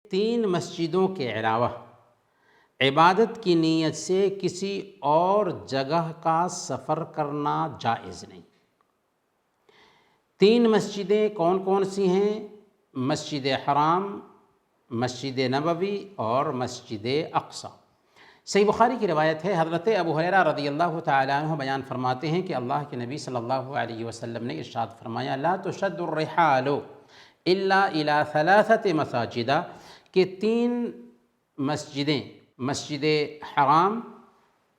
تین مسجدوں کے علاوہ عبادت کی نیت سے کسی اور جگہ کا سفر کرنا جائز نہیں۔ تین مسجدیں کون کون سی ہیں؟ مسجد حرام، مسجد نبوی اور مسجد اقصی۔ صحیح بخاری کی روایت ہے، حضرت ابو ہریرہ رضی اللہ تعالیٰ عنہ بیان فرماتے ہیں کہ اللہ کے نبی صلی اللہ علیہ وسلم نے ارشاد فرمایا، لا تشد الرحال الا الى ثلاثۃ مساجد، کہ تین مسجدیں، مسجد حرام،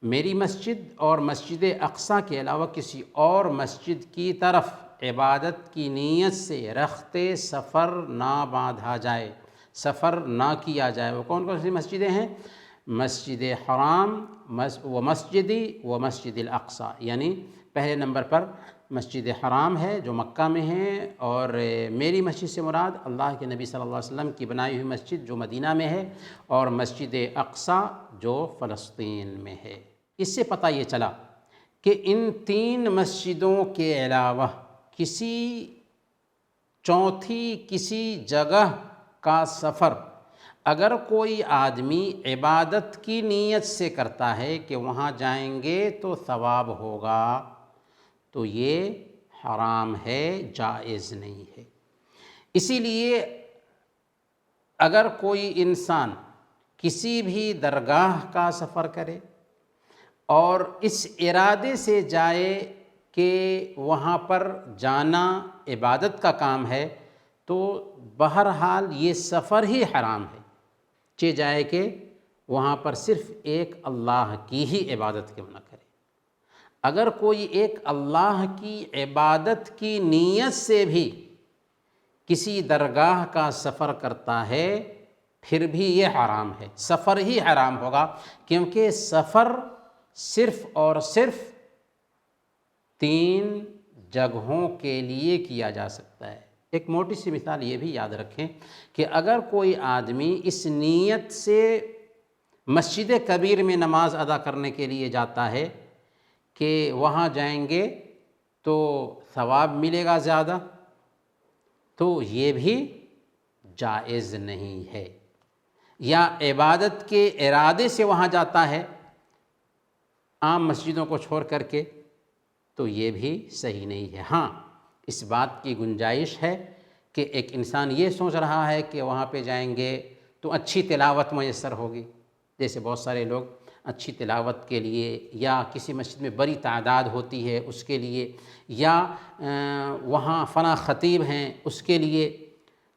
میری مسجد اور مسجد اقصی کے علاوہ کسی اور مسجد کی طرف عبادت کی نیت سے رخت سفر نہ باندھا جائے، سفر نہ کیا جائے۔ وہ کون کون سی مسجدیں ہیں؟ مسجد حرام و مسجدی و مسجد الاقصی، یعنی پہلے نمبر پر مسجد حرام ہے جو مکہ میں ہے، اور میری مسجد سے مراد اللہ کے نبی صلی اللہ علیہ وسلم کی بنائی ہوئی مسجد جو مدینہ میں ہے، اور مسجد اقصی جو فلسطین میں ہے۔ اس سے پتہ یہ چلا کہ ان تین مسجدوں کے علاوہ کسی چوتھی کسی جگہ کا سفر اگر کوئی آدمی عبادت کی نیت سے کرتا ہے کہ وہاں جائیں گے تو ثواب ہوگا، تو یہ حرام ہے، جائز نہیں ہے۔ اسی لیے اگر کوئی انسان کسی بھی درگاہ کا سفر کرے اور اس ارادے سے جائے کہ وہاں پر جانا عبادت کا کام ہے، تو بہرحال یہ سفر ہی حرام ہے، چہ جائے کہ وہاں پر صرف ایک اللہ کی ہی عبادت کیوں نہ کرے۔ اگر کوئی ایک اللہ کی عبادت کی نیت سے بھی کسی درگاہ کا سفر کرتا ہے، پھر بھی یہ حرام ہے، سفر ہی حرام ہوگا، کیونکہ سفر صرف اور صرف تین جگہوں کے لیے کیا جا سکتا ہے۔ ایک موٹی سی مثال یہ بھی یاد رکھیں کہ اگر کوئی آدمی اس نیت سے مسجد کبیر میں نماز ادا کرنے کے لیے جاتا ہے کہ وہاں جائیں گے تو ثواب ملے گا زیادہ، تو یہ بھی جائز نہیں ہے۔ یا عبادت کے ارادے سے وہاں جاتا ہے عام مسجدوں کو چھوڑ کر کے، تو یہ بھی صحیح نہیں ہے۔ ہاں، اس بات کی گنجائش ہے کہ ایک انسان یہ سوچ رہا ہے کہ وہاں پہ جائیں گے تو اچھی تلاوت میسر ہوگی، جیسے بہت سارے لوگ اچھی تلاوت کے لیے، یا کسی مسجد میں بڑی تعداد ہوتی ہے اس کے لیے، یا وہاں فلاں خطیب ہیں اس کے لیے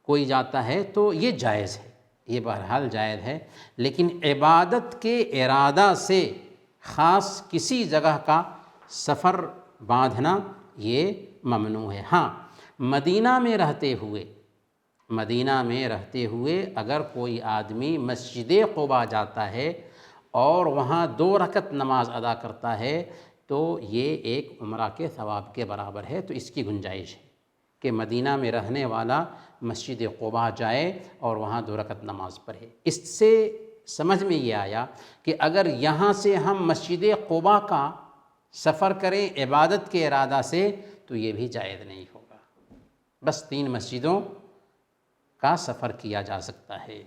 کوئی جاتا ہے، تو یہ جائز ہے، یہ بہرحال جائز ہے۔ لیکن عبادت کے ارادہ سے خاص کسی جگہ کا سفر باندھنا یہ ممنوع ہے۔ ہاں، مدینہ میں رہتے ہوئے اگر کوئی آدمی مسجد قباء جاتا ہے اور وہاں 2 رکعت نماز ادا کرتا ہے، تو یہ ایک عمرہ کے ثواب کے برابر ہے، تو اس کی گنجائش ہے کہ مدینہ میں رہنے والا مسجد قباء جائے اور وہاں 2 رکعت نماز پڑھے۔ اس سے سمجھ میں یہ آیا کہ اگر یہاں سے ہم مسجد قباء کا سفر کریں عبادت کے ارادہ سے، تو یہ بھی جائز نہیں ہوگا۔ بس 3 مسجدوں کا سفر کیا جا سکتا ہے۔